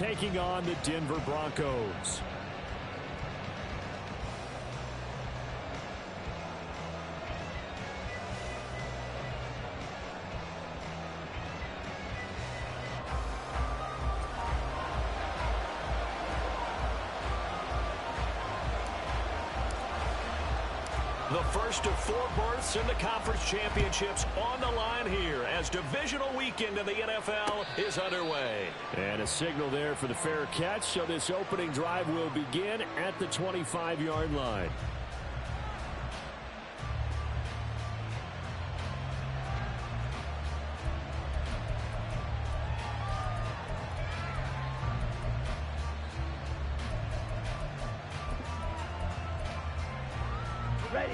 taking on the Denver Broncos. The first of 4 berths in the conference championships on the line here as divisional weekend in the NFL is underway. And a signal there for the fair catch, so this opening drive will begin at the 25-yard line. Ready.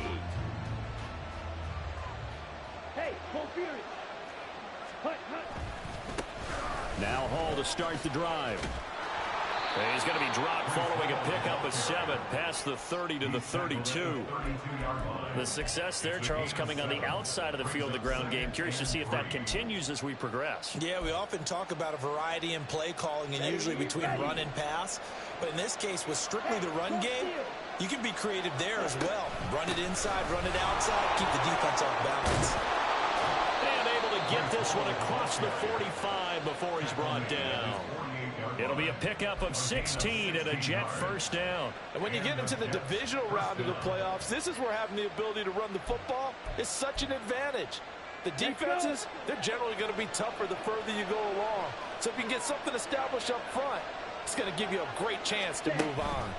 Hey, full fury. Hut, hut. Now Hall to start the drive. He's going to be dropped following a pickup of 7 past the 30 to the 32. The success there, Charles, coming on the outside of the field, the ground game. Curious to see if that continues as we progress. Yeah, we often talk about a variety in play calling and usually between run and pass. But in this case, with strictly the run game, you can be creative there as well. Run it inside, run it outside, keep the defense off balance. And able to get this one across the 45 before he's brought down. It'll be a pickup of 16 and a Jet first down. And when you get into the divisional round of the playoffs, this is where having the ability to run the football is such an advantage. The defenses, they're generally going to be tougher the further you go along. So if you can get something established up front, it's going to give you a great chance to move on.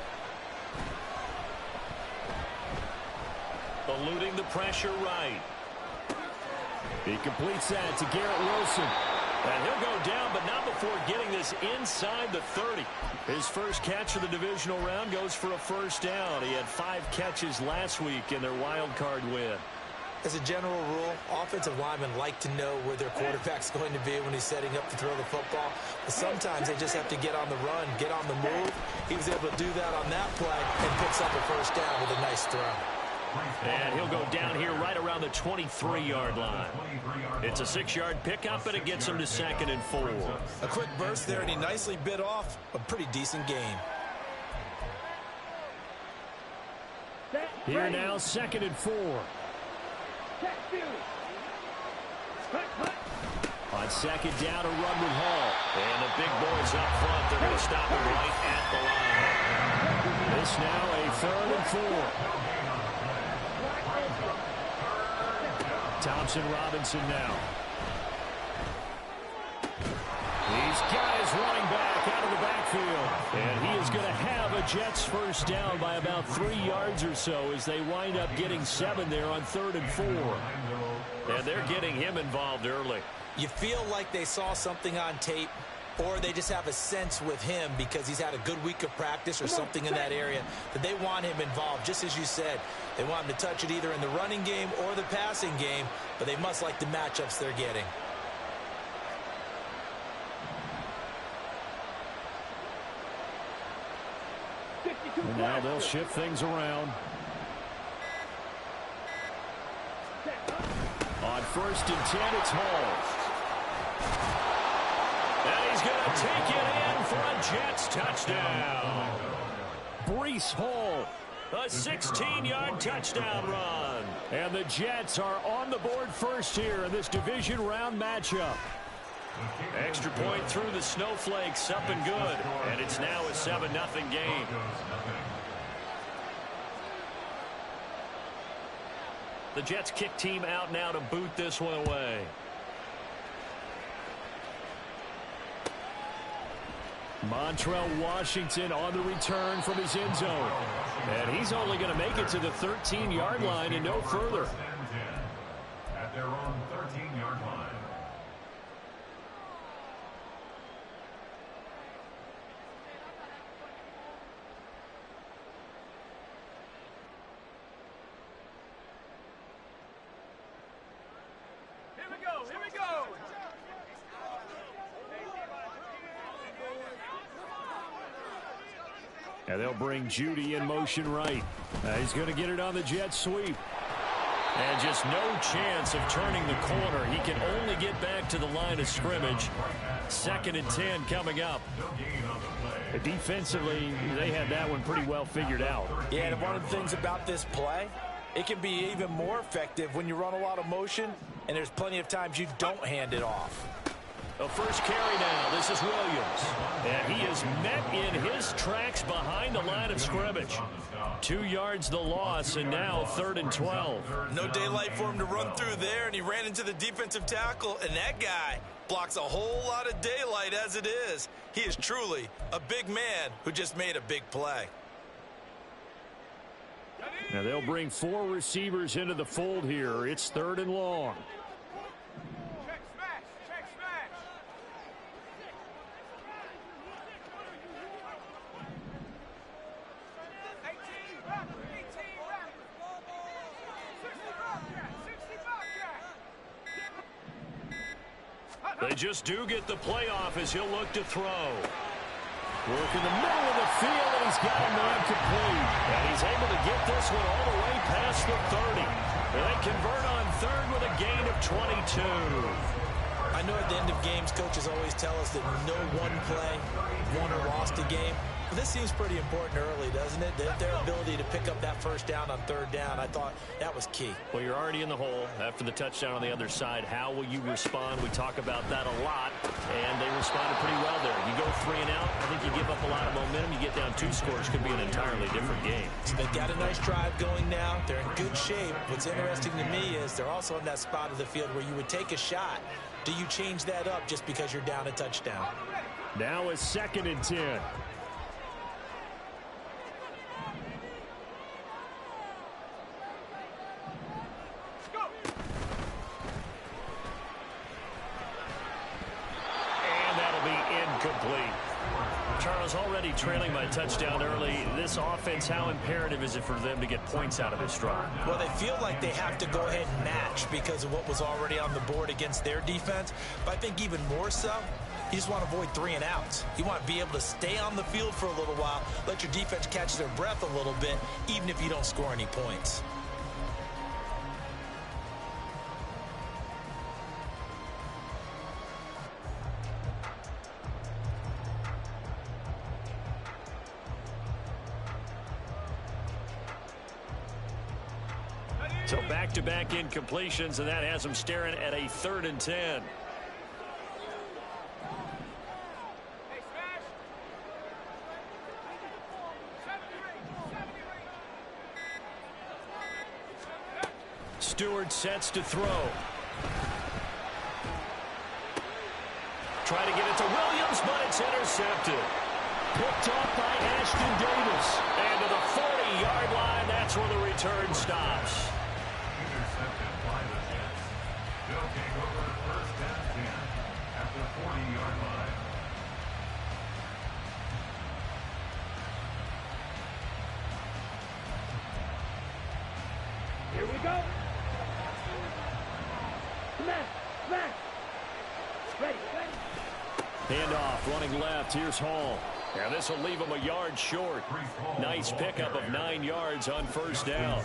Eluding the pressure right. He completes that to Garrett Wilson. And he'll go down, but not before getting this inside the 30. His first catch of the divisional round goes for a first down. He had 5 catches last week in their wild card win. As a general rule, offensive linemen like to know where their quarterback's going to be when he's setting up to throw the football. But sometimes they just have to get on the run, get on the move. He was able to do that on that play and picks up a first down with a nice throw. And he'll go down here right around the 23-yard line. It's a 6-yard pickup, and it gets him to 2nd and 4. A quick burst there, and he nicely bit off a pretty decent gain. Here now, 2nd and 4. On 2nd down, a run with Hall. And the big boys up front, they're going to stop him right at the line. This now a 3rd and 4. Thompson Robinson now. He's got his running back out of the backfield. And he is going to have a Jets first down by about 3 yards or so as they wind up getting 7 there on 3rd and 4. And they're getting him involved early. You feel like they saw something on tape, or they just have a sense with him because he's had a good week of practice or something in that area that they want him involved. Just as you said, they want him to touch it either in the running game or the passing game, but they must like the matchups they're getting. And now they'll shift things around. On 1st and 10, it's Hall. And he's going to take it in for a Jets touchdown. Breece Hall, a 16-yard touchdown run. And the Jets are on the board first here in this division round matchup. Extra point through the Snowflakes, up and good. And it's now a 7-0 game. The Jets kick team out now to boot this one away. Montrell Washington on the return from his end zone. And he's only going to make it to the 13-yard line and no further. At their own 13-yard line. Here we go. And they'll bring Judy in motion right. He's going to get it on the jet sweep. And just no chance of turning the corner. He can only get back to the line of scrimmage. 2nd and 10 coming up. Defensively, they had that one pretty well figured out. Yeah, and one of the things about this play, it can be even more effective when you run a lot of motion, and there's plenty of times you don't hand it off. A first carry now. This is Williams. And he is met in his tracks behind the line of scrimmage. 2 yards the loss, and now 3rd and 12. No daylight for him to run through there, and he ran into the defensive tackle, and that guy blocks a whole lot of daylight as it is. He is truly a big man who just made a big play. Now they'll bring 4 receivers into the fold here. It's 3rd and long. Check smash. Check smash. They just do get the playoff as he'll look to throw. Work in the middle of the field, and he's got a man complete. And he's able to get this one all the way past the 30. And they convert on 3rd with a gain of 22. I know at the end of games, coaches always tell us that no one play won or lost a game. But this seems pretty important early, doesn't it? Their ability to pick up that first down on 3rd down, I thought that was key. Well, you're already in the hole after the touchdown on the other side. How will you respond? We talk about that a lot, and they responded pretty well there. You go 3 and out, I think you give up a lot of momentum. You get down 2 scores, could be an entirely different game. So they've got a nice drive going now. They're in good shape. What's interesting to me is they're also in that spot of the field where you would take a shot. Do you change that up just because you're down a touchdown? Now it's 2nd and 10. Complete. Charles, already trailing by touchdown early. This offense, how imperative is it for them to get points out of this drive? Well, they feel like they have to go ahead and match because of what was already on the board against their defense. But I think even more so, you just want to avoid 3 and outs. You want to be able to stay on the field for a little while, let your defense catch their breath a little bit, even if you don't score any points. So back-to-back incompletions, and that has them staring at a 3rd and 10. Stewart sets to throw. Try to get it to Williams, but it's intercepted. Picked off by Ashton Davis. And to the 40-yard line, that's where the return stops. Intercepted by the Jets. They'll take over 1st and 10 at the 40-yard line. Here we go. Smash, smash. Ready, ready. Handoff, running left. Here's Hall. And this will leave him a yard short. Nice pickup of 9 yards on 1st down.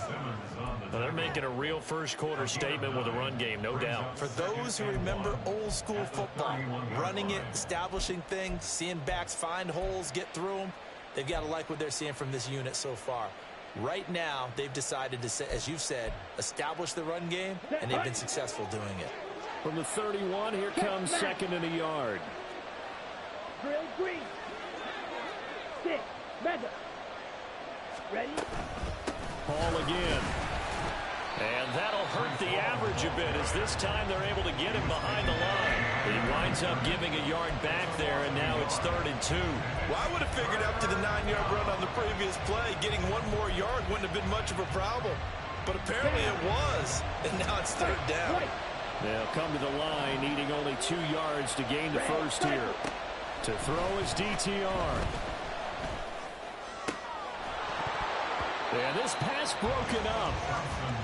Well, they're making a real first-quarter statement with a run game, no doubt. For those who remember old-school football, running it, establishing things, seeing backs find holes, get through them, they've got to like what they're seeing from this unit so far. Right now, they've decided to, as you've said, establish the run game, and they've been successful doing it. From the 31, here comes 2nd and a yard. Drill green. Stick. Mega. Ready? Hall again. And that'll hurt the average a bit as this time they're able to get him behind the line. He winds up giving a yard back there, and now it's 3rd and 2. Well, I would have figured up to the 9-yard run on the previous play. Getting 1 more yard wouldn't have been much of a problem. But apparently it was, and now it's 3rd down. They'll come to the line, needing only 2 yards to gain the first here. To throw is DTR. And this pass broken up.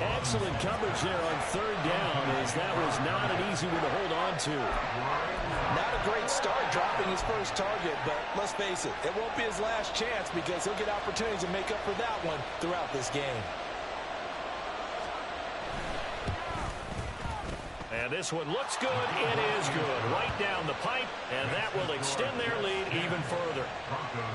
Excellent coverage there on 3rd down, as that was not an easy one to hold on to. Not a great start dropping his first target, but let's face it, it won't be his last chance because he'll get opportunities to make up for that one throughout this game. And this one looks good. It is good. Right down the pipe, and that will extend their lead even further.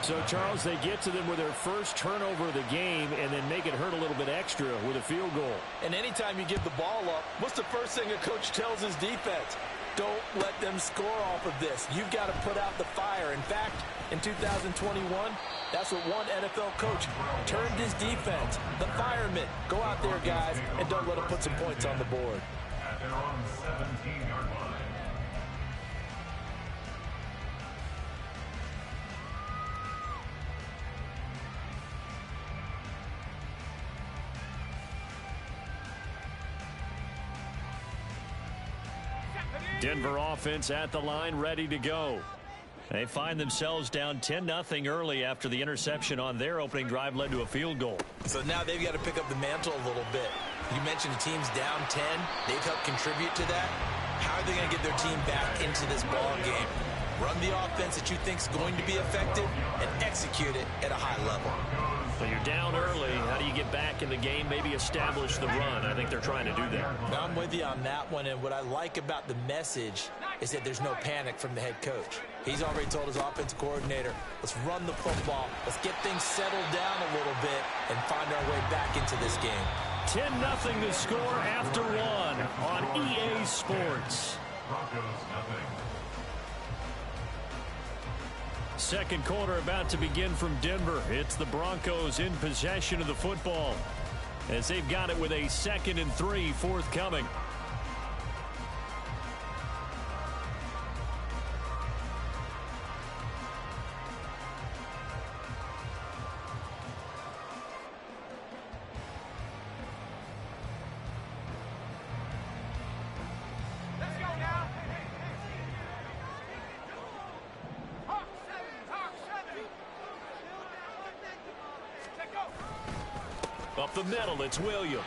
So, Charles, they get to them with their first turnover of the game and then make it hurt a little bit extra with a field goal. And anytime you give the ball up, what's the first thing a coach tells his defense? Don't let them score off of this. You've got to put out the fire. In fact, in 2021, that's what one NFL coach turned his defense. The firemen. Go out there, guys, and don't let them put some points on the board. at their own 17-yard line. Denver offense at the line, ready to go. They find themselves down 10-0 early after the interception on their opening drive led to a field goal. So now they've got to pick up the mantle a little bit. You mentioned the team's down 10. They've helped contribute to that. How are they going to get their team back into this ball game? Run the offense that you think is going to be effective and execute it at a high level. So you're down early. How do you get back in the game? Maybe establish the run. I think they're trying to do that. Now, I'm with you on that one, and what I like about the message is that there's no panic from the head coach. He's already told his offensive coordinator, let's run the football, let's get things settled down a little bit and find our way back into this game. 10-0 to score after one on EA Sports. Broncos nothing. Second quarter about to begin from Denver. It's the Broncos in possession of the football as they've got it with a 2nd and 3 forthcoming. Up the middle, it's Williams.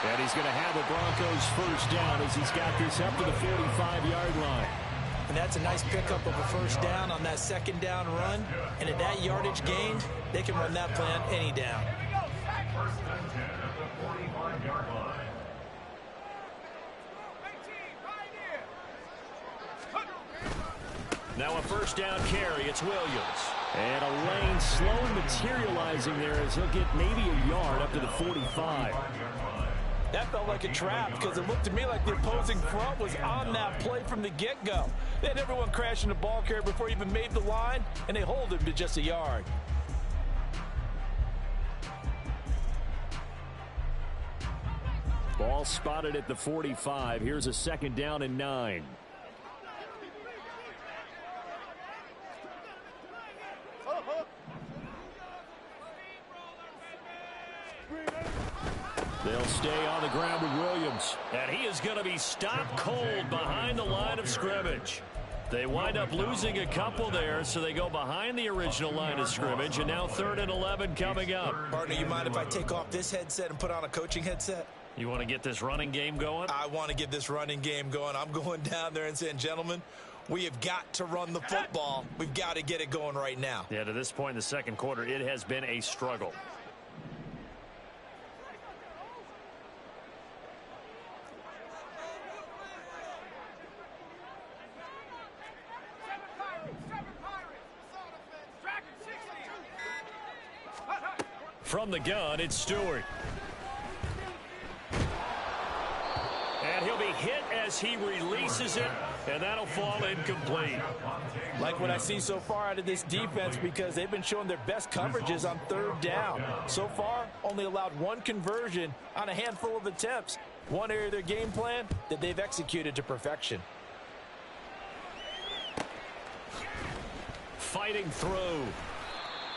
And he's going to have a Broncos first down as he's got this up to the 45-yard line. And that's a nice pickup of a first down on that second down run. And at that yardage gain, they can run that play on any down. First and 10 at the 45-yard line. Now a first down carry. It's Williams. And a lane slowly materializing there as he'll get maybe a yard up to the 45. That felt like a trap because it looked to me like the opposing front was on that play from the get-go. They had everyone crashing the ball carrier before he even made the line, and they hold him to just a yard. Ball spotted at the 45. Here's a 2nd down and 9. They'll stay on the ground with Williams. And he is going to be stopped cold behind the line of scrimmage. They wind up losing a couple there, so they go behind the original line of scrimmage, and now 3rd and 11 coming up. Partner, you mind if I take off this headset and put on a coaching headset? You want to get this running game going? I want to get this running game going. I'm going down there and saying, gentlemen, we have got to run the football. We've got to get it going right now. Yeah, to this point in the second quarter, it has been a struggle. From the gun, it's Stewart. And he'll be hit as he releases it, and that'll fall incomplete. Like what I see so far out of this defense because they've been showing their best coverages on 3rd down. So far, only allowed one conversion on a handful of attempts. One area of their game plan that they've executed to perfection. Fighting through.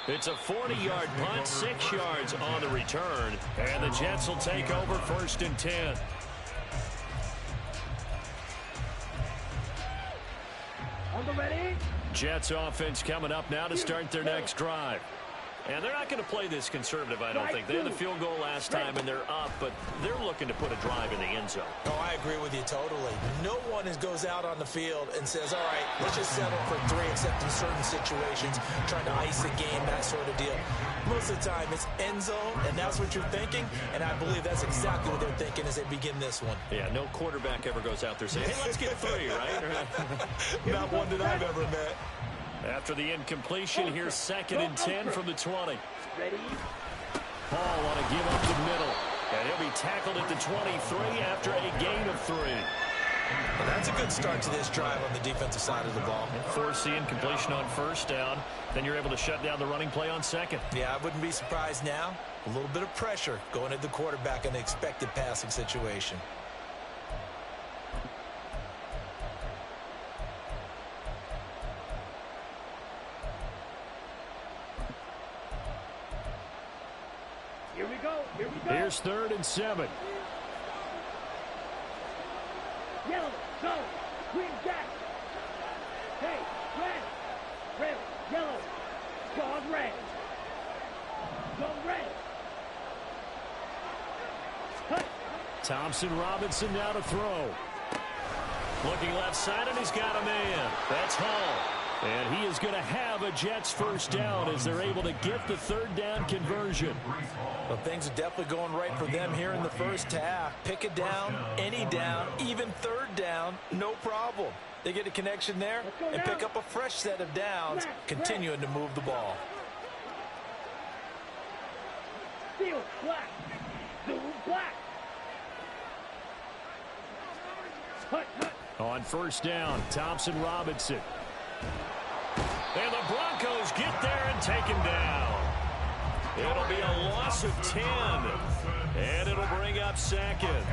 It's a 40-yard punt, 6 yards on the return, and the Jets will take over 1st and 10. On the ready. Jets offense coming up now to start their next drive. And they're not going to play this conservative, I don't think. They had the field goal last time, and they're up, but they're looking to put a drive in the end zone. Oh, I agree with you totally. No one goes out on the field and says, all right, let's just settle for 3, except in certain situations, trying to ice a game, that sort of deal. Most of the time, it's end zone, and that's what you're thinking, and I believe that's exactly what they're thinking as they begin this one. Yeah, no quarterback ever goes out there saying, hey, let's get 3, right? Not one that I've ever met. After the incompletion, here's 2nd and 10 from the 20. Ready? Paul want to give up the middle. And he'll be tackled at the 23 after a gain of 3. Well, that's a good start to this drive on the defensive side of the ball. Force the incompletion on 1st down. Then you're able to shut down the running play on 2nd. Yeah, I wouldn't be surprised now. A little bit of pressure going at the quarterback in an expected passing situation. Here we go. Here we go. Here's 3rd and 7. Yellow, go. Green, jack. Hey, red. Red, yellow. Gone red. Gone red. Cut. Thompson Robinson now to throw. Looking left side, and he's got a man. That's Hall. And he is going to have a Jets 1st down as they're able to get the 3rd down conversion. Well, things are definitely going right for them here in the 1st half. Pick it down, any down, even 3rd down, no problem. They get a connection there and pick up a fresh set of downs, continuing to move the ball. Steel, black. Blue, black. Cut, cut. On 1st down, Thompson Robinson. And the Broncos get there and take him down. It'll be a loss of 10. And it'll bring up 2nd.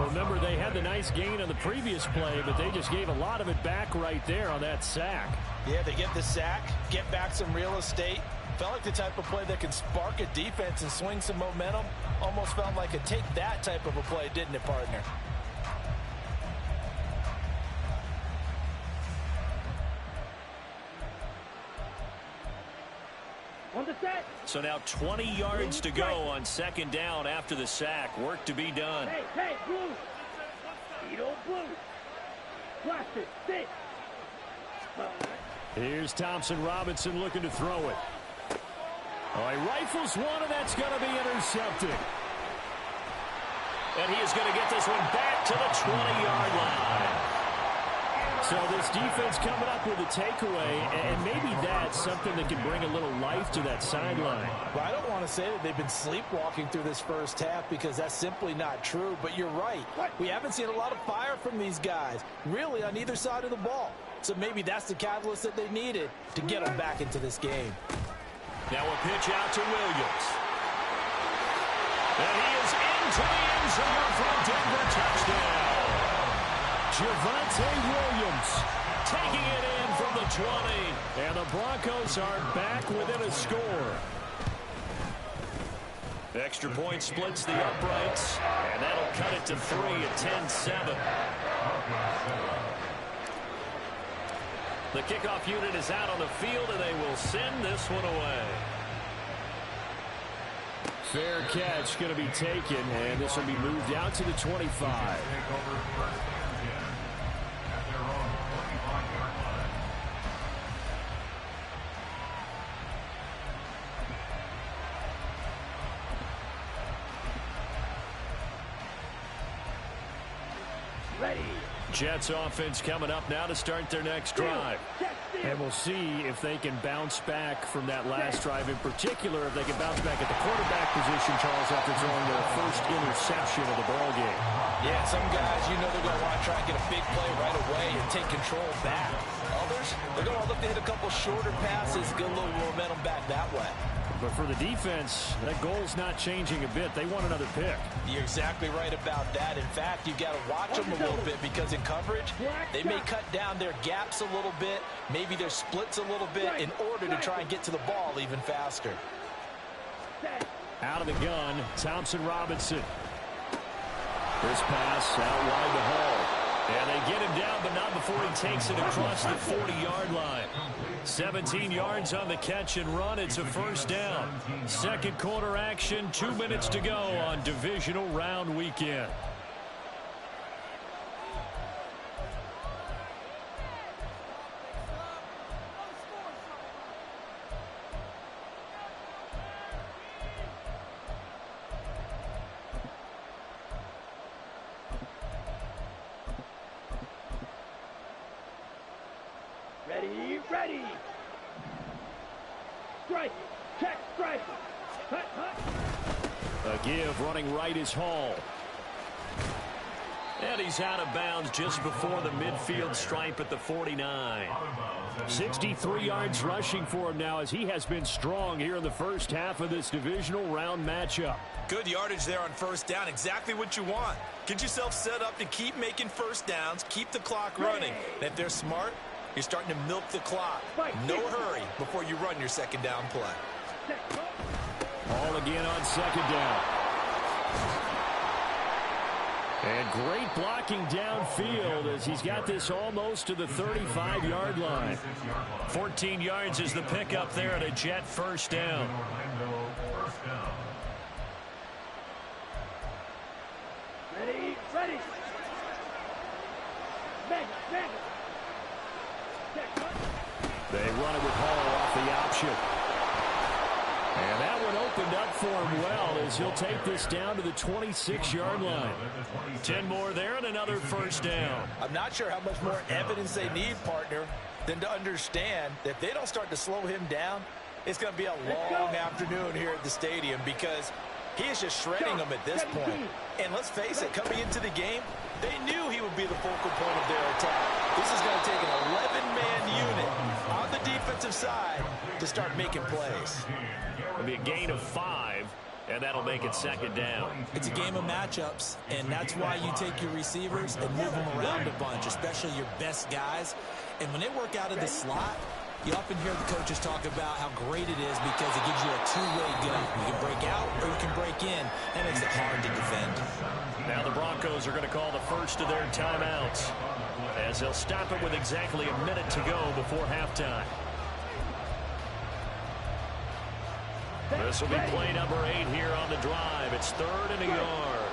Remember, they had the nice gain on the previous play, but they just gave a lot of it back right there on that sack. Yeah, they get the sack, get back some real estate. Felt like the type of play that can spark a defense and swing some momentum. Almost felt like a take that type of a play, didn't it, partner? On the set. So now 20 yards to go on 2nd down after the sack. Work to be done. Hey, hey, blue. Beetle, blue. Plastic, stick. Here's Thompson Robinson looking to throw it. Oh, he rifles one, and that's going to be intercepted. And he is going to get this one back to the 20-yard line. So this defense coming up with a takeaway, and maybe that's something that can bring a little life to that sideline. Well, I don't want to say that they've been sleepwalking through this 1st half because that's simply not true, but you're right. We haven't seen a lot of fire from these guys, really, on either side of the ball. So maybe that's the catalyst that they needed to get them back into this game. Now a pitch out to Williams. And he is into the end zone for a Denver touchdown. Javonte Williams taking it in from the 20. And the Broncos are back within a score. Extra point splits the uprights. And that'll cut it to 3 at 10-7. The kickoff unit is out on the field, and they will send this one away. Fair catch going to be taken, and this will be moved out to the 25. Ready. Jets offense coming up now to start their next drive. And we'll see if they can bounce back from that last drive, in particular if they can bounce back at the quarterback position, Charles, after throwing their first interception of the ball game. Yeah, some guys, you know, they're going to want to try and get a big play right away and take control back. Others, they're going to look to hit a couple shorter passes, get a little momentum back that way. But for the defense, that goal's not changing a bit. They want another pick. You're exactly right about that. In fact, you've got to watch them a little bit because in coverage, they may cut down their gaps a little bit, maybe their splits a little bit in order to try and get to the ball even faster. Out of the gun, Thompson Robinson. This pass out wide to Hall. And they get him down, but not before he takes it across the 40-yard line. 17 yards on the catch and run. It's a first down. Second quarter action, 2 minutes to go on divisional round weekend. Ready. Strike. Check. Strike. Hut. A give running right is Hall. And he's out of bounds just before the midfield stripe at the 49. 63 yards rushing for him now as he has been strong here in the first half of this divisional round matchup. Good yardage there on first down. Exactly what you want. Get yourself set up to keep making first downs, keep the clock running. And if they're smart, you're starting to milk the clock. No hurry before you run your second down play. Ball again on second down. And great blocking downfield as he's got this almost to the 35-yard line. 14 yards is the pickup there at a Jet first down. Ready. Back. They run it with Hall off the option. And that one opened up for him well as he'll take this down to the 26-yard line. 10 more there and another first down. I'm not sure how much more evidence they need, partner, than to understand that if they don't start to slow him down, it's going to be a long afternoon here at the stadium because he is just shredding them at this point. And let's face it, coming into the game, they knew he would be the focal point of their attack. This is going to take an 11-man unit on the defensive side to start making plays. It'll be a gain of 5, and that'll make it second down. It's a game of matchups, and that's why you take your receivers and move them around a bunch, especially your best guys. And when they work out of the slot, you often hear the coaches talk about how great it is because it gives you a two-way gun. You can break out or you can break in. That makes it hard to defend. Now the Broncos are going to call the first of their timeouts as they'll stop it with exactly a minute to go before halftime. This will be play number 8 here on the drive. It's 3rd and a yard.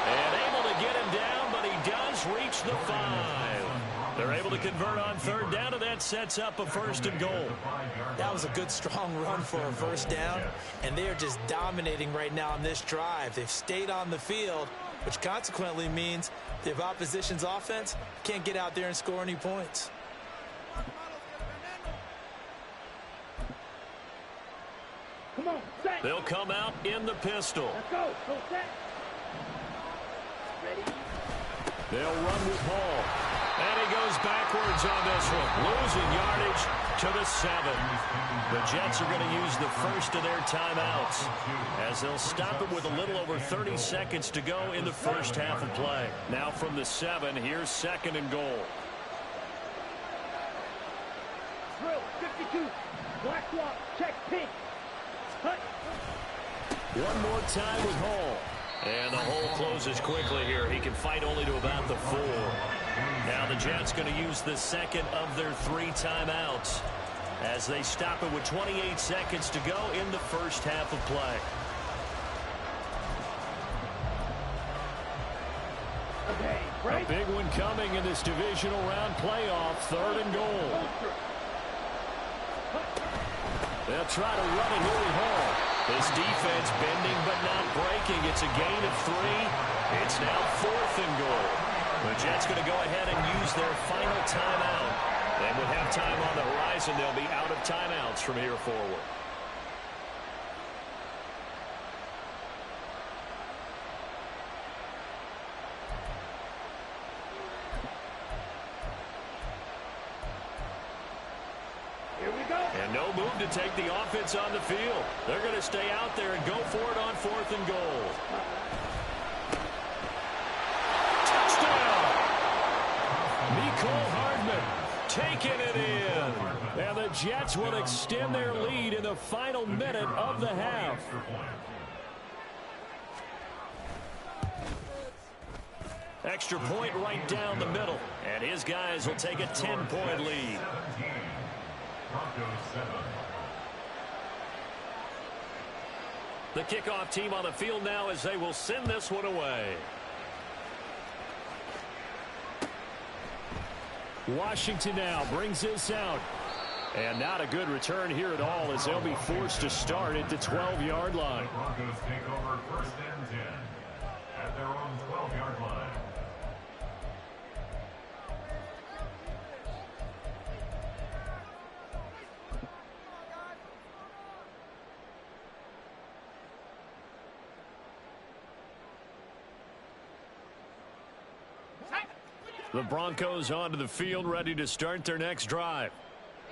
And able to get him down, but he does reach the 5. They're able to convert on 3rd down, and that sets up a 1st and goal. That was a good, strong run for a first down, and they are just dominating right now on this drive. They've stayed on the field, which consequently means the opposition's offense can't get out there and score any points. Come on, set. They'll come out in the pistol. Let's go. Go set. Ready. They'll run with Hall. And he goes backwards on this one. Losing yardage to the 7. The Jets are going to use the first of their timeouts as they'll stop it with a little over 30 seconds to go in the first half of play. Now from the 7, here's 2nd and goal. Drill, 52. Black swap, check, pink. Hut. One more time with Hall. And the hole closes quickly here. He can fight only to about the 4. Now the Jets going to use the second of their 3 timeouts as they stop it with 28 seconds to go in the first half of play. Okay, right. A big one coming in this divisional round playoff. 3rd and goal. They'll try to run it here with Hall. This defense bending but not breaking. It's a gain of 3. It's now 4th and goal. The Jets going to go ahead and use their final timeout. And with halftime on the horizon, they'll be out of timeouts from here forward. Here we go. And no move to take the offense on the field. They're going to stay out there and go for it on 4th and goal. Touchdown! Nicole Hardman taking it in. And the Jets will extend their lead in the final minute of the half. Extra point right down the middle. And his guys will take a 10-point lead. The kickoff team on the field now as they will send this one away. Washington now brings this out. And not a good return here at all as they'll be forced to start at the 12-yard line. The Broncos take over first and 10 at their own 12-yard line. The Broncos onto the field, ready to start their next drive.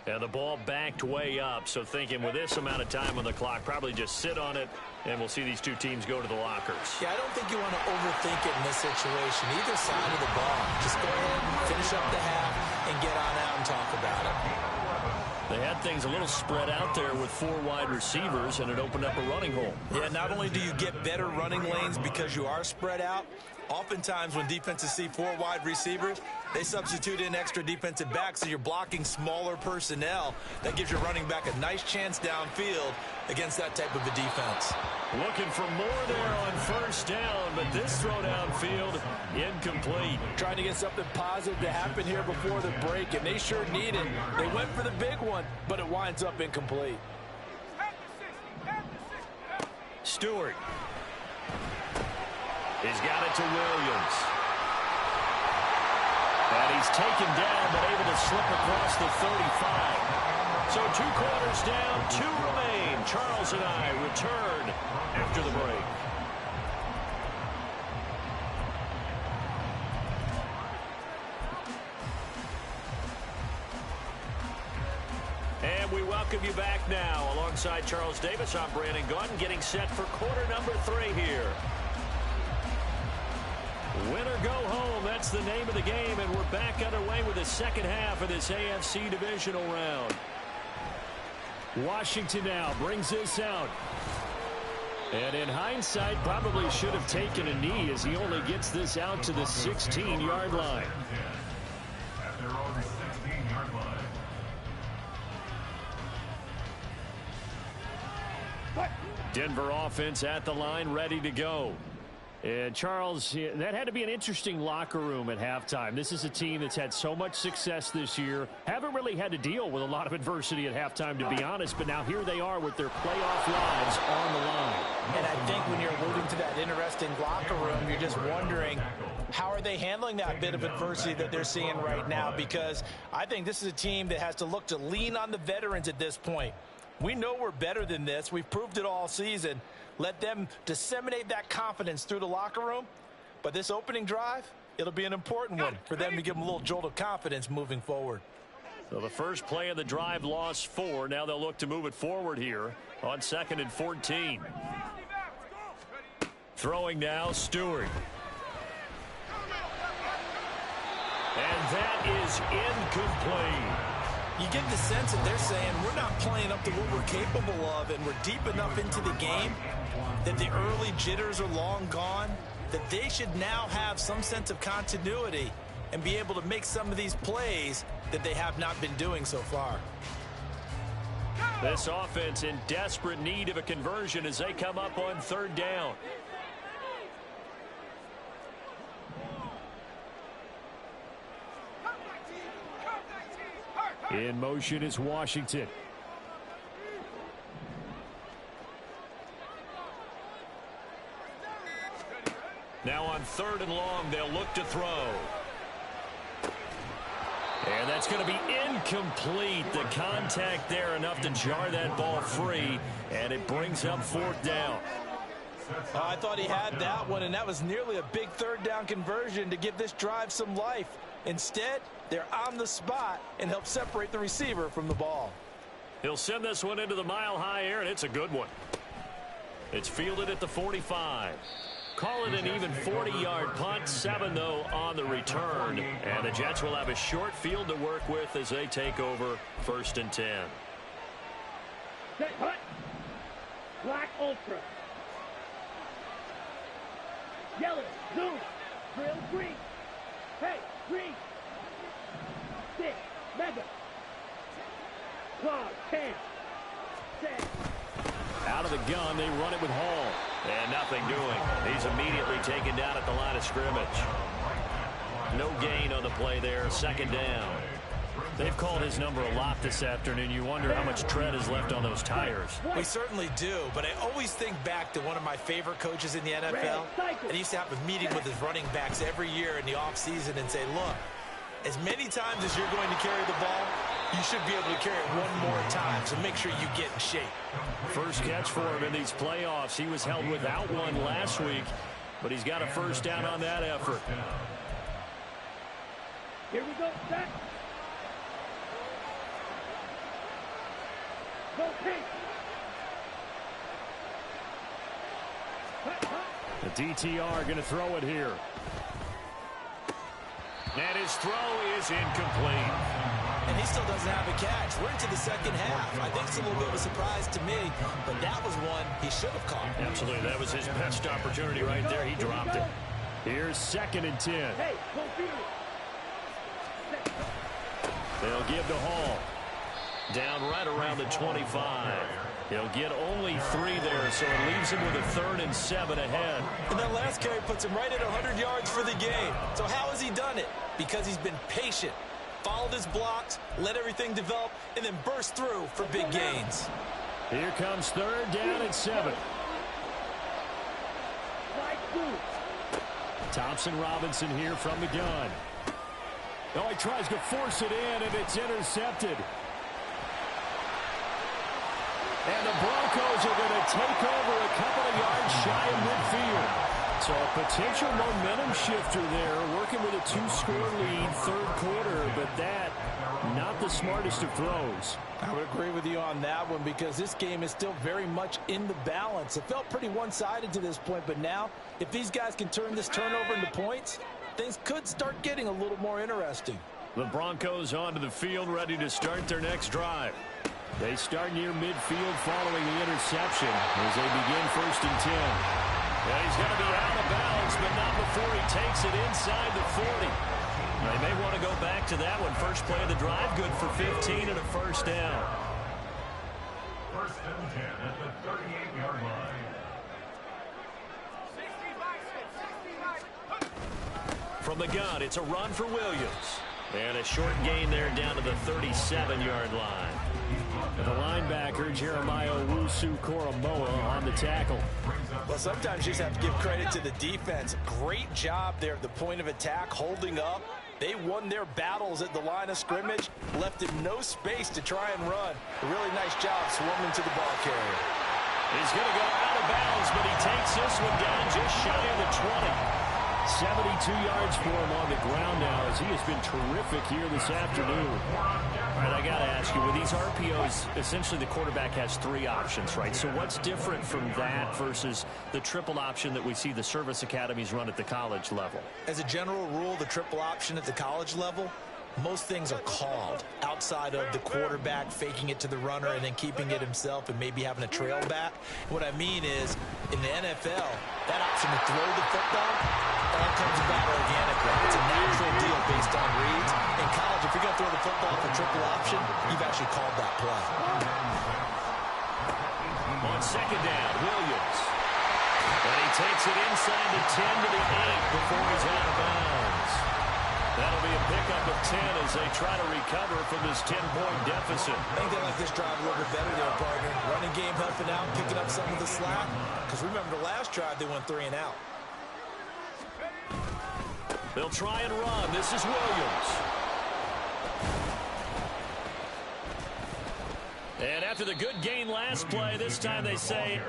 And the ball backed way up, so thinking with this amount of time on the clock, probably just sit on it, and we'll see these two teams go to the lockers. Yeah, I don't think you want to overthink it in this situation. Either side of the ball. Just go ahead and finish up the half and get on out and talk about it. They had things a little spread out there with 4 wide receivers, and it opened up a running hole. Yeah, not only do you get better running lanes because you are spread out, oftentimes when defenses see 4 wide receivers, they substitute in extra defensive backs, so you're blocking smaller personnel. That gives your running back a nice chance downfield against that type of a defense. Looking for more there on first down, but this throw downfield incomplete. Trying to get something positive to happen here before the break, and they sure need it. They went for the big one, but it winds up incomplete. Stewart. He's got it to Williams. And he's taken down, but able to slip across the 35. So 2 quarters down, 2 remain. Charles and I return after the break. And we welcome you back now. Alongside Charles Davis, I'm Brandon Gaudin, getting set for quarter number 3 here. Win or go home, that's the name of the game, and we're back underway with the second half of this AFC Divisional round. Washington now brings this out. And in hindsight, probably should have taken a knee as he only gets this out to the 16-yard line. At their own 16-yard line. Denver offense at the line, ready to go. And Charles, that had to be an interesting locker room at halftime. This is a team that's had so much success this year. Haven't really had to deal with a lot of adversity at halftime, to be honest. But now here they are with their playoff lives on the line. And I think when you're alluding to that interesting locker room, you're just wondering, how are they handling that bit of adversity that they're seeing right now? Because I think this is a team that has to look to lean on the veterans at this point. We know we're better than this. We've proved it all season. Let them disseminate that confidence through the locker room. But this opening drive, it'll be an important one for them to give them a little jolt of confidence moving forward. So the first play of the drive lost 4. Now they'll look to move it forward here on 2nd and 14. Throwing now, Stewart. And that is incomplete. You get the sense that they're saying we're not playing up to what we're capable of, and we're deep enough into the game that the early jitters are long gone, that they should now have some sense of continuity and be able to make some of these plays that they have not been doing so far. This offense in desperate need of a conversion as they come up on 3rd down. In motion is Washington. Now on 3rd and long, they'll look to throw. And that's going to be incomplete. The contact there enough to jar that ball free, and it brings up 4th down. I thought he had that one, and that was nearly a big 3rd down conversion to give this drive some life. Instead, they're on the spot and help separate the receiver from the ball. He'll send this one into the mile-high air, and it's a good one. It's fielded at the 45. call it an even 40-yard punt. 7, though, on the return. And the Jets will have a short field to work with as they take over 1st and 10. Set punt. Black Ultra. Yellow. Zoom. Drill green. Hey, green. 6. Mega. Claw. 10. 6. Out of the gun, they run it with Hall. And nothing doing. He's immediately taken down at the line of scrimmage. No gain on the play there. 2nd down. They've called his number a lot this afternoon. You wonder how much tread is left on those tires. We certainly do, but I always think back to one of my favorite coaches in the NFL. And he used to have a meeting with his running backs every year in the offseason and say, look, as many times as you're going to carry the ball, you should be able to carry it one more time, so make sure you get in shape. First catch for him in these playoffs. He was held without one last week, but he's got a 1st down on that effort. Here we go, set. Go pink. The DTR going to throw it here. And his throw is incomplete. And he still doesn't have a catch. We're into the 2nd half. I think it's a little bit of a surprise to me, but that was one he should have caught. Absolutely. That was his best opportunity right there. He dropped it. Here's 2nd and 10. Hey, go field. They'll give to Hall. Down right around the 25. He'll get only 3 there, so it leaves him with a 3rd and 7 ahead. And that last carry puts him right at 100 yards for the game. So how has he done it? Because he's been patient, followed his blocks, let everything develop, and then burst through for big gains. Here comes 3rd down and 7. Thompson Robinson here from the gun. Oh, he tries to force it in, and it's intercepted. And the Broncos are going to take over a couple of yards shy of midfield. So a potential momentum shifter there, working with a 2-score lead, 3rd quarter, but that, not the smartest of throws. I would agree with you on that one because this game is still very much in the balance. It felt pretty one-sided to this point, but now, if these guys can turn this turnover into points, things could start getting a little more interesting. The Broncos onto the field, ready to start their next drive. They start near midfield following the interception as they begin 1st and 10. Yeah, he's going to be out of bounds, but not before he takes it inside the 40. They may want to go back to that one. First play of the drive, good for 15 and a 1st down. 1st and 10 at the 38-yard line. From the gun, it's a run for Williams. And a short gain there down to the 37-yard line. The linebacker, Jeremiah Owusu-Koramoah, on the tackle. Well, sometimes you just have to give credit to the defense. Great job there at the point of attack, holding up. They won their battles at the line of scrimmage, left him no space to try and run. A really nice job swarming to the ball carrier. He's going to go out of bounds, but he takes this one down just shy of the 20. 72 yards for him on the ground now as he has been terrific here this afternoon. All right, I got to ask you, with these RPOs, essentially the quarterback has 3 options, right? So what's different from that versus the triple option that we see the service academies run at the college level? As a general rule, the triple option at the college level, most things are called outside of the quarterback faking it to the runner and then keeping it himself and maybe having a trail back. What I mean is, in the NFL, that option to throw the football all comes about organically. It's a natural deal based on reads. In college, if you're going to throw the football for triple option, you've actually called that play. On 2nd down, Williams. And he takes it inside the 10 to the 8 before he's out of bounds. That'll be a pickup of 10 as they try to recover from this 10-point deficit. I think they like this drive a little bit better there, partner. Running game helping out, picking up some of the slack. Because remember, the last drive, they went 3 and out. They'll try and run. This is Williams. And after the good gain last play, this time they say,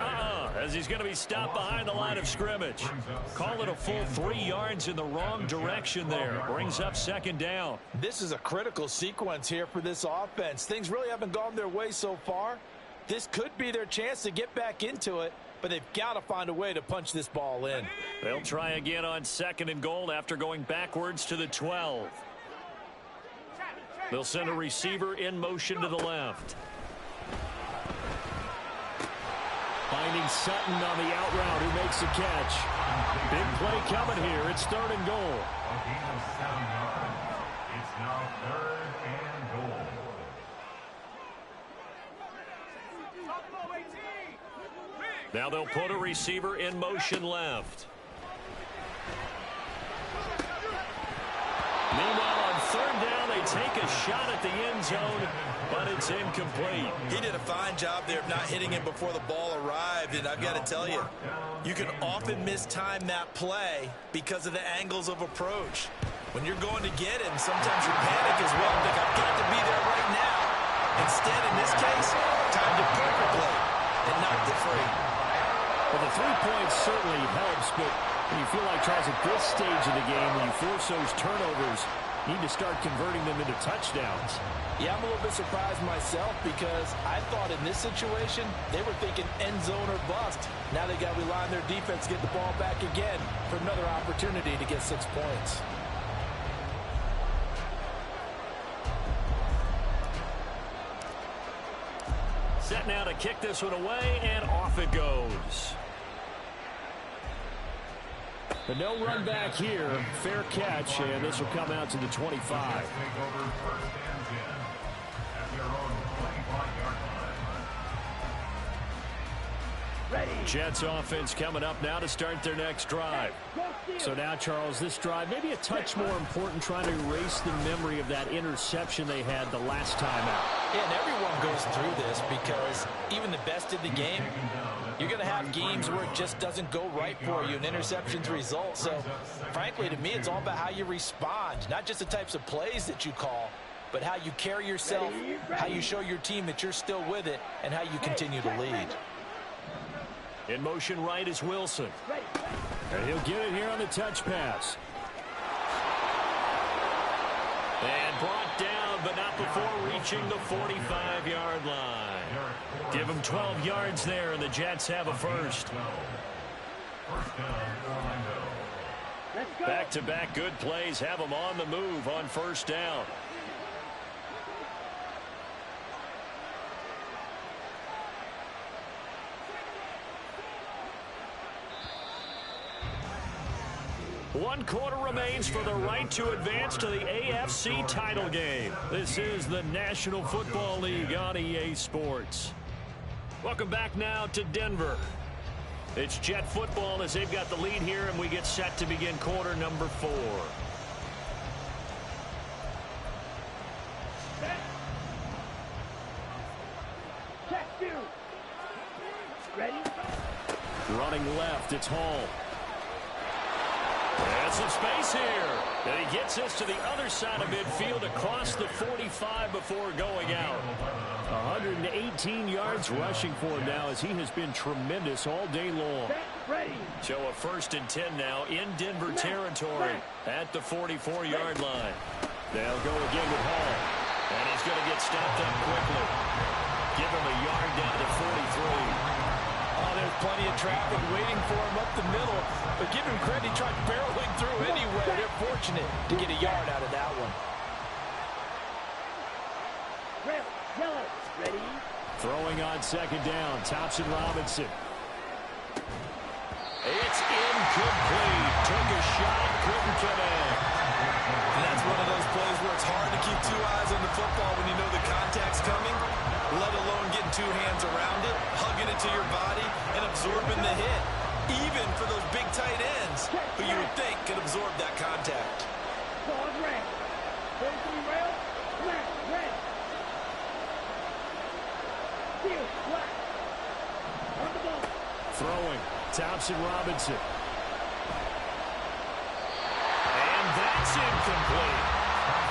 as he's going to be stopped behind the line of scrimmage. Call it a full 3 yards in the wrong direction there. Brings up 2nd down. This is a critical sequence here for this offense. Things really haven't gone their way so far. This could be their chance to get back into it. but they've got to find a way to punch this ball in. They'll try again on 2nd and goal after going backwards to the 12. They'll send a receiver in motion to the left. Finding Sutton on the out route, who makes the catch. Big play coming here. It's 3rd and goal. A gain of 7 yards. It's now 3rd and goal. Now they'll put a receiver in motion left. Meanwhile, on 3rd down, they take a shot at the end zone, but it's incomplete. He did a fine job there of not hitting it before the ball arrived, and I've got to tell you, you can often mistime that play because of the angles of approach. When you're going to get him, sometimes you panic as well. Think, I've got to be there right now. Instead, in this case, timed it perfectly and knocked it free. Well, the 3 points certainly helps, but when you feel like, Charles, at this stage of the game, when you force those turnovers, you need to start converting them into touchdowns. Yeah, I'm a little bit surprised myself because I thought in this situation they were thinking end zone or bust. Now they got to rely on their defense to get the ball back again for another opportunity to get 6 points. Set now to kick this one away, and off it goes. The no run back here, fair catch, and this will come out to the 25. Take over 1st and 10 at their own 25-yard line. Ready. Jets offense coming up now to start their next drive. So now, Charles, this drive maybe a touch more important, trying to erase the memory of that interception they had the last time out. Yeah, and everyone goes through this because even the best in the game, you're going to have games where it just doesn't go right for you and interceptions result. So, frankly, to me, it's all about how you respond, not just the types of plays that you call, but how you carry yourself, how you show your team that you're still with it, and how you continue to lead. In motion right is Wilson. And he'll get it here on the touch pass. And brought down, but not before reaching the 45-yard line. Give him 12 yards there, and the Jets have a first. Back-to-back good plays have them on the move on 1st down. One quarter remains for the right to advance to the AFC title game. This is the National Football League on EA Sports. Welcome back now to Denver. It's Jet football as they've got the lead here, and we get set to begin quarter number 4. Check 2. Ready. Running left, it's Hall. And some space here. And he gets this to the other side of midfield across the 45 before going out. 118 yards rushing for him now as he has been tremendous all day long. Ready. So a 1st and 10 now in Denver territory at the 44-yard line. They'll go again with Hall. And he's going to get stopped up quickly. Give him a yard down to 43. There's plenty of traffic waiting for him up the middle, but give him credit, he tried barreling through anyway. They're fortunate to get a yard out of that one. Red, yellow, ready. Throwing on 2nd down, Thompson Robinson. It's incomplete. Took a shot, couldn't connect. And that's one of those plays where it's hard to keep 2 eyes on the football when you know the contact's coming, let alone getting 2 hands around it, hugging it to your body, and absorbing the hit. Even for those big tight ends, who you would think could absorb that contact. Ball red. Goes to the rail. Black, red. Steel, black. On the ball. Throwing, Thompson Robinson. And that's incomplete.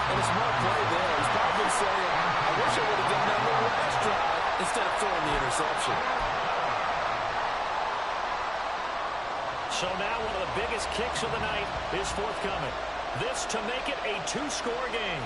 And a smart play there. He's probably saying, I wish I would have done that on the last drive instead of throwing the interception. So now one of the biggest kicks of the night is forthcoming. This to make it a 2-score game.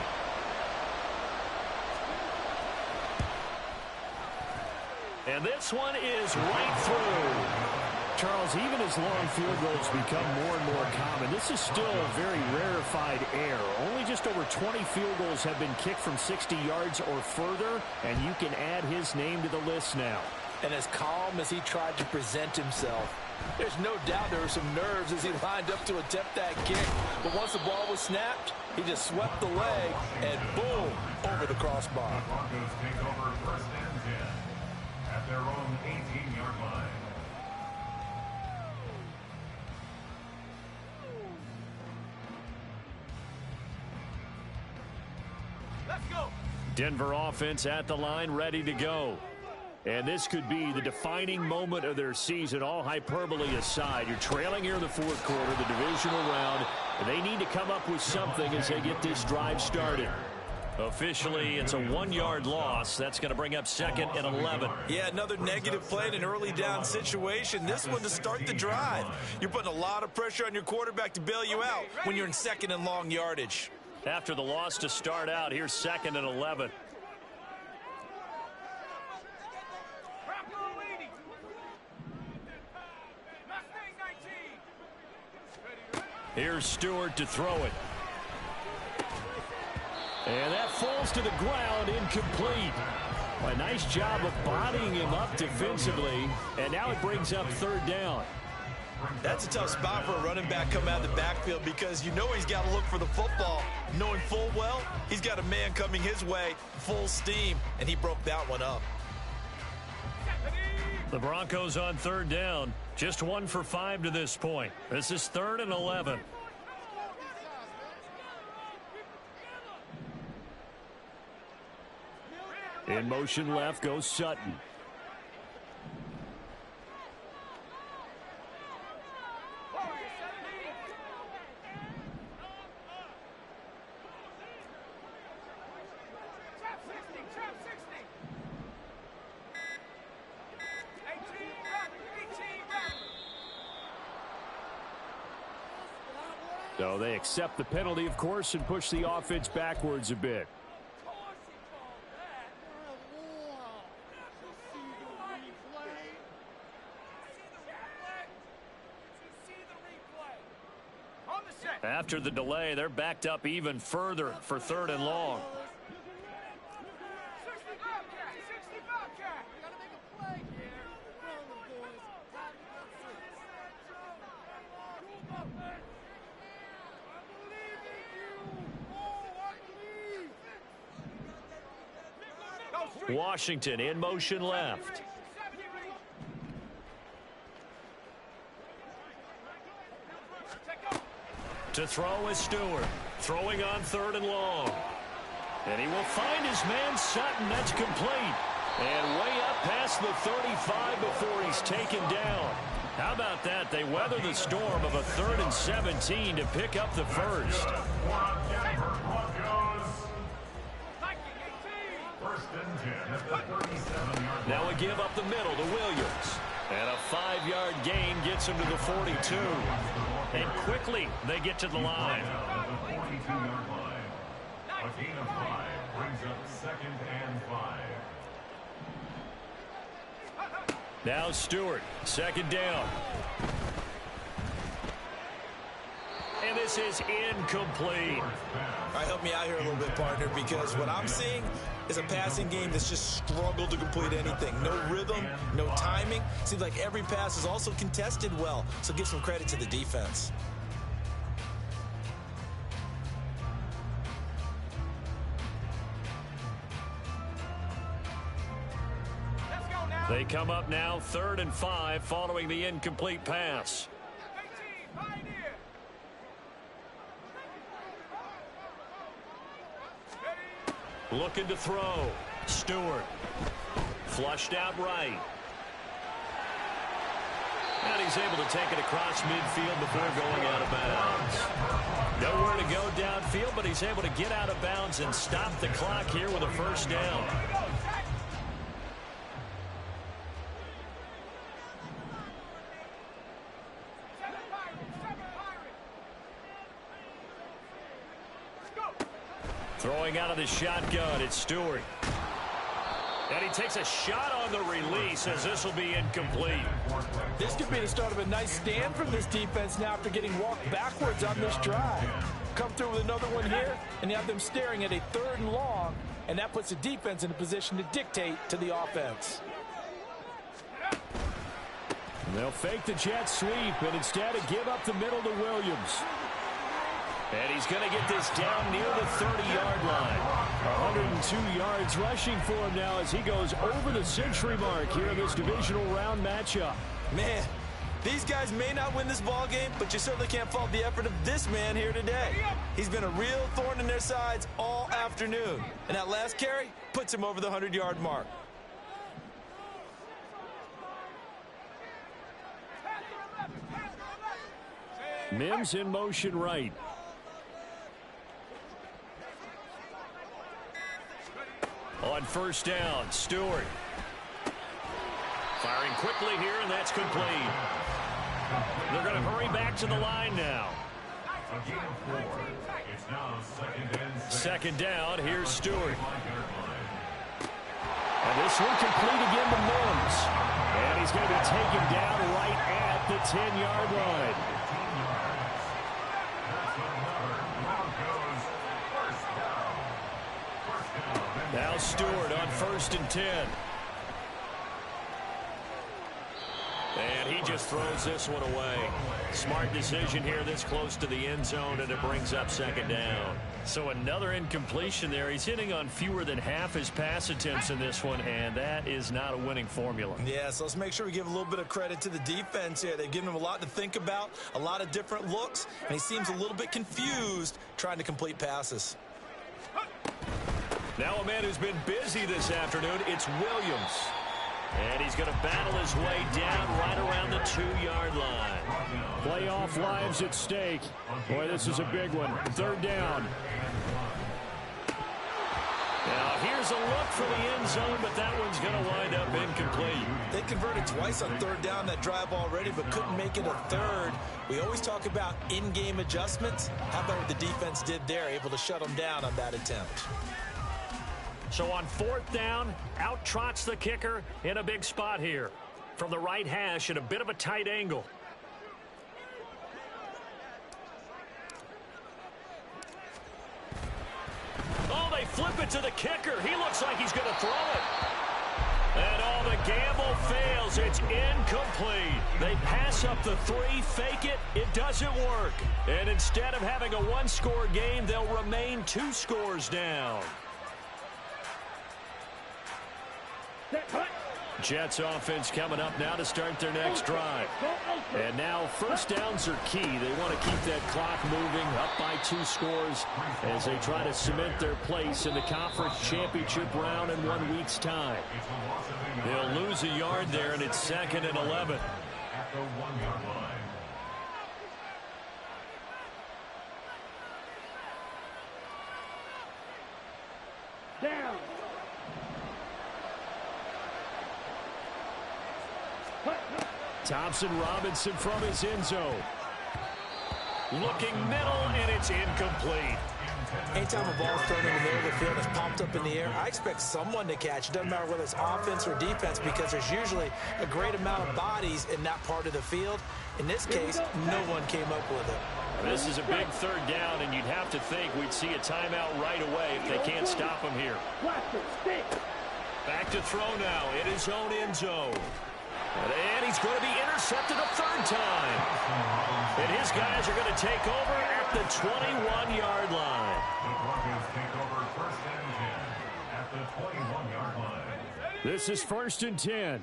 And this one is right through. Charles, even as long field goals become more and more common, this is still a very rarefied air. Only just over 20 field goals have been kicked from 60 yards or further, and you can add his name to the list now. And as calm as he tried to present himself, there's no doubt there were some nerves as he lined up to attempt that kick. But once the ball was snapped, he just swept the leg and boom, over the crossbar. The Broncos take over first and 10 at their own 18-yard line. Denver offense at the line, ready to go. And this could be the defining moment of their season, all hyperbole aside. You're trailing here in the fourth quarter, the divisional round, and they need to come up with something as they get this drive started. Officially, it's a 1-yard loss. That's going to bring up second and 11. Yeah, another negative play in an early down situation. This one to start the drive. You're putting a lot of pressure on your quarterback to bail you out when you're in second and long yardage. After the loss to start out, here's second and 11. Here's Stewart to throw it. And that falls to the ground, incomplete. A nice job of bodying him up defensively, and now it brings up third down. That's a tough spot for a running back coming out of the backfield because you know he's got to look for the football, knowing full well he's got a man coming his way, full steam, and he broke that one up. The Broncos on third down, just 1 for 5 to this point. This is third and 11. In motion left goes Sutton. So they accept the penalty, of course, and push the offense backwards a bit. After the delay, they're backed up even further for third and long. Washington in motion left. To throw is Stewart. Throwing on third and long. And he will find his man Sutton. That's complete. And way up past the 35 before he's taken down. How about that? They weather the storm of a 3rd and 17 to pick up the first. Now a give up the middle to Williams. And a 5-yard gain gets him to the 42. And quickly they get to the line. The 42-yard line. A gain of 5 brings up second and 5. Now Stewart, second down. And this is incomplete. All right, help me out here a little bit, partner, because what I'm seeing is a passing game that's just struggled to complete anything. No rhythm, no timing. Seems like every pass is also contested well, so give some credit to the defense. They come up now 3rd and 5 following the incomplete pass. Looking to throw. Stewart. Flushed out right. And he's able to take it across midfield before going out of bounds. Nowhere to go downfield, but he's able to get out of bounds and stop the clock here with a first down. Throwing out of the shotgun, it's Stewart. And he takes a shot on the release as this will be incomplete. This could be the start of a nice stand from this defense now after getting walked backwards on this drive. Come through with another one here, and you have them staring at a 3rd and long, and that puts the defense in a position to dictate to the offense. They'll fake the jet sweep and instead give up the middle to Williams. And he's going to get this down near the 30-yard line. 102 yards rushing for him now as he goes over the century mark here in this divisional round matchup. Man, these guys may not win this ball game, but you certainly can't fault the effort of this man here today. He's been a real thorn in their sides all afternoon. And that last carry puts him over the 100-yard mark. Mims in motion right. On 1st down, Stewart. Firing quickly here, and that's complete. They're going to hurry back to the line now. It's now 2nd and 2nd down, here's Stewart. And this one complete again to Mims. And he's going to be taken down right at the 10-yard line. Now Stewart on 1st and 10. And he just throws this one away. Smart decision here this close to the end zone, and it brings up 2nd down. So another incompletion there. He's hitting on fewer than half his pass attempts in this one, and that is not a winning formula. Yeah, so let's make sure we give a little bit of credit to the defense here. They've given him a lot to think about, a lot of different looks, and he seems a little bit confused trying to complete passes. Now a man who's been busy this afternoon, it's Williams. And he's going to battle his way down right around the 2-yard line. Playoff lives at stake. Boy, this is a big one. 3rd down. Now here's a look for the end zone, but that one's going to wind up incomplete. They converted twice on 3rd down that drive already, but couldn't make it a 3rd. We always talk about in-game adjustments. How about what the defense did there, able to shut them down on that attempt? So on 4th down, out trots the kicker in a big spot here. From the right hash at a bit of a tight angle. Oh, they flip it to the kicker. He looks like he's going to throw it. And oh, the gamble fails. It's incomplete. They pass up the 3, fake it. It doesn't work. And instead of having a 1-score game, they'll remain 2 scores down. Jets offense coming up now to start their next drive. And now 1st downs are key. They want to keep that clock moving up by 2 scores as they try to cement their place in the conference championship round in 1 week's time. They'll lose a yard there, and it's 2nd and 11. at the 1-yard line. Down. Thompson Robinson from his end zone. Looking middle, and it's incomplete. Anytime a ball's thrown in the middle of the field that's popped up in the air, I expect someone to catch. It doesn't matter whether it's offense or defense because there's usually a great amount of bodies in that part of the field. In this case, no one came up with it. This is a big 3rd down, and you'd have to think we'd see a timeout right away if they can't stop him here. Back to throw now in his own end zone. And he's going to be intercepted a 3rd time. And his guys are going to take over at the 21-yard line. The Broncos take over 1st and 10 at the 21-yard line. This is 1st and 10.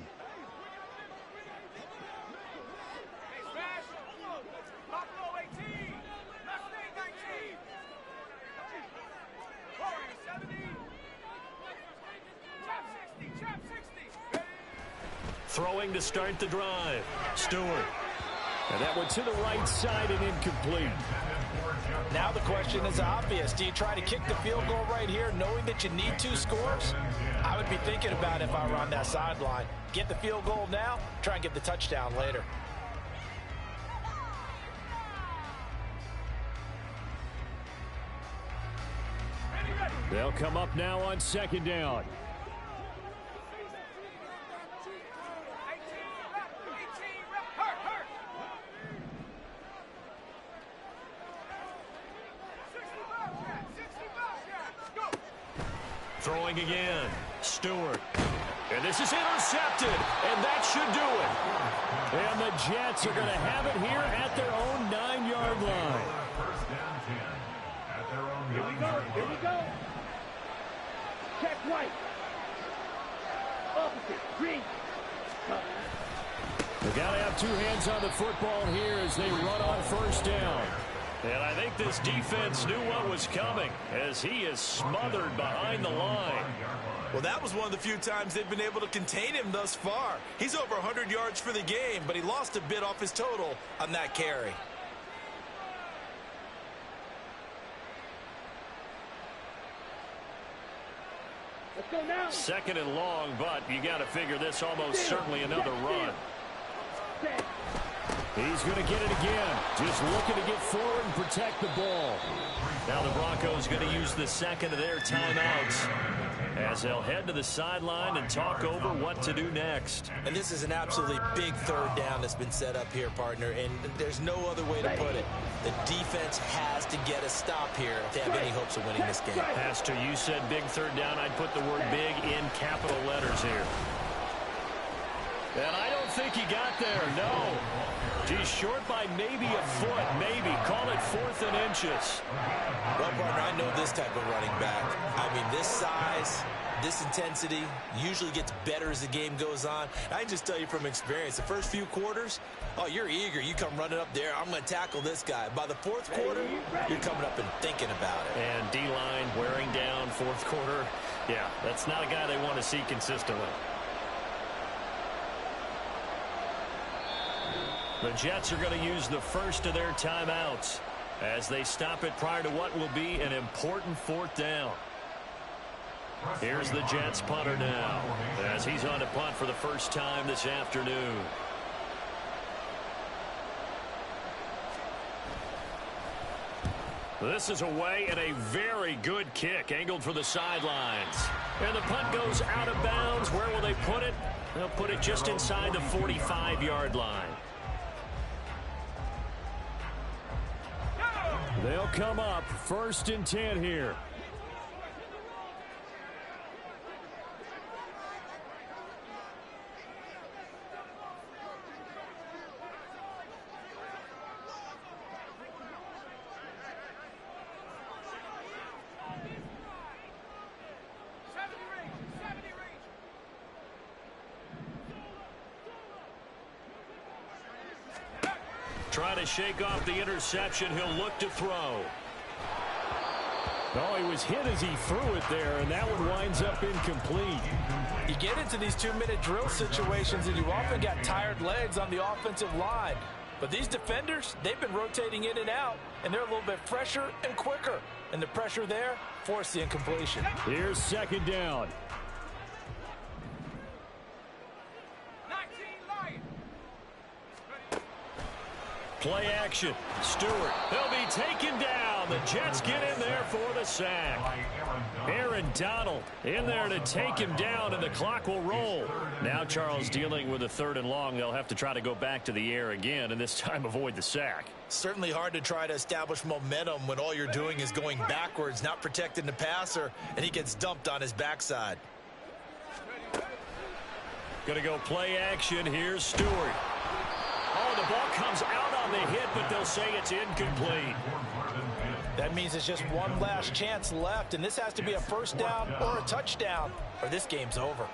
Throwing to start the drive. Stewart. And that one to the right side and incomplete. Now the question is obvious. Do you try to kick the field goal right here knowing that you need 2 scores? I would be thinking about it if I were on that sideline. Get the field goal now, try and get the touchdown later. They'll come up now on 2nd down. Throwing again. Stewart. And this is intercepted. And that should do it. And the Jets are going to have it here at their own 9-yard line. First down 10 at their own 9-yard line. Here we go. Here we go. Check right. Opposite. Green. They got to have two hands on the football here as they run on first down. And I think this defense knew what was coming as he is smothered behind the line. Well, that was one of the few times they've been able to contain him thus far. He's over 100 yards for the game, but he lost a bit off his total on that carry. Let's go now. Second and long, but you got to figure this almost certainly another run. He's going to get it again. Just looking to get forward and protect the ball. Now the Broncos going to use the second of their timeouts as they'll head to the sideline and talk over what to do next. And this is an absolutely big third down that's been set up here, partner, and there's no other way to put it. The defense has to get a stop here if they have any hopes of winning this game. Pastor, you said big third down. I'd put the word big in capital letters here. And I don't think he got there, no. He's short by maybe a foot, maybe. Call it 4th and inches. Well, partner, I know this type of running back. I mean, this size, this intensity usually gets better as the game goes on. I can just tell you from experience, the first few quarters, oh, you're eager. You come running up there, I'm going to tackle this guy. By the fourth quarter, you're coming up and thinking about it. And D-line wearing down fourth quarter. Yeah, that's not a guy they want to see consistently. The Jets are going to use the first of their timeouts as they stop it prior to what will be an important 4th down. Here's the Jets punter now as he's on to punt for the first time this afternoon. This is away and a very good kick angled for the sidelines. And the punt goes out of bounds. Where will they put it? They'll put it just inside the 45-yard line. They'll come up 1st and 10 here. Trying to shake off the interception. He'll look to throw. Oh, he was hit as he threw it there, and that one winds up incomplete. You get into these 2-minute drill situations, and you often got tired legs on the offensive line. But these defenders, they've been rotating in and out, and they're a little bit fresher and quicker. And the pressure there forced the incompletion. Here's 2nd down. Play action. Stewart. They'll be taken down. The Jets get in there for the sack. Aaron Donald in there to take him down, and the clock will roll. Now Charles dealing with a 3rd and long. They'll have to try to go back to the air again, and this time avoid the sack. Certainly hard to try to establish momentum when all you're doing is going backwards, not protecting the passer, and he gets dumped on his backside. Going to go play action. Here's Stewart. Oh, the ball comes out on the hit, but they'll say it's incomplete. That means it's just one last chance left, and this has to be a 1st down or a touchdown, or this game's over.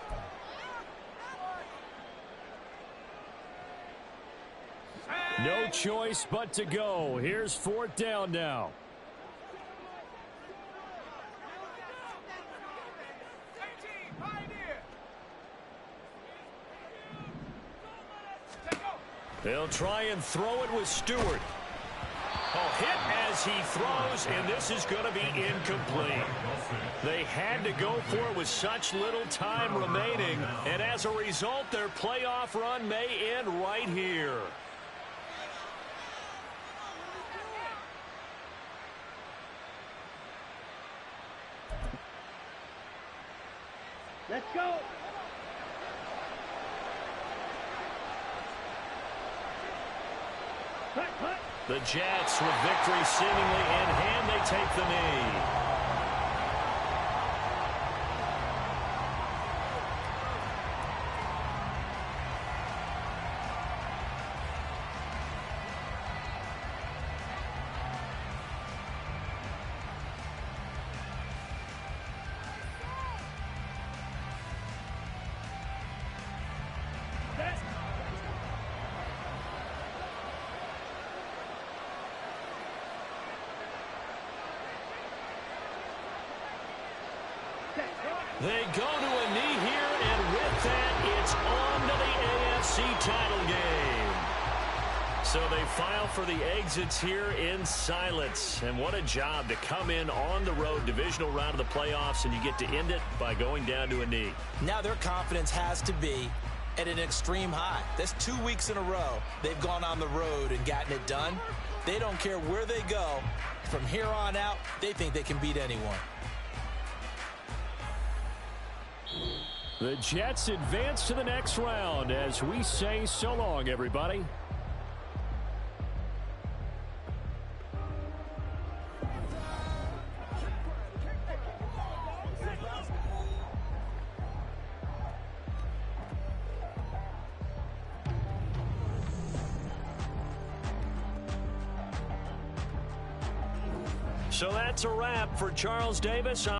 No choice but to go. Here's 4th down now. They'll try and throw it with Stewart. Oh, hit as he throws, and this is going to be incomplete. They had to go for it with such little time remaining, and as a result, their playoff run may end right here. Let's go. The Jets, with victory seemingly in hand, they take the knee. They go to a knee here, and with that, it's on to the AFC title game. So they file for the exits here in silence. And what a job to come in on the road, divisional round of the playoffs, and you get to end it by going down to a knee. Now their confidence has to be at an extreme high. That's 2 weeks in a row they've gone on the road and gotten it done. They don't care where they go. From here on out, they think they can beat anyone. The Jets advance to the next round as we say so long, everybody. So that's a wrap for Charles Davis.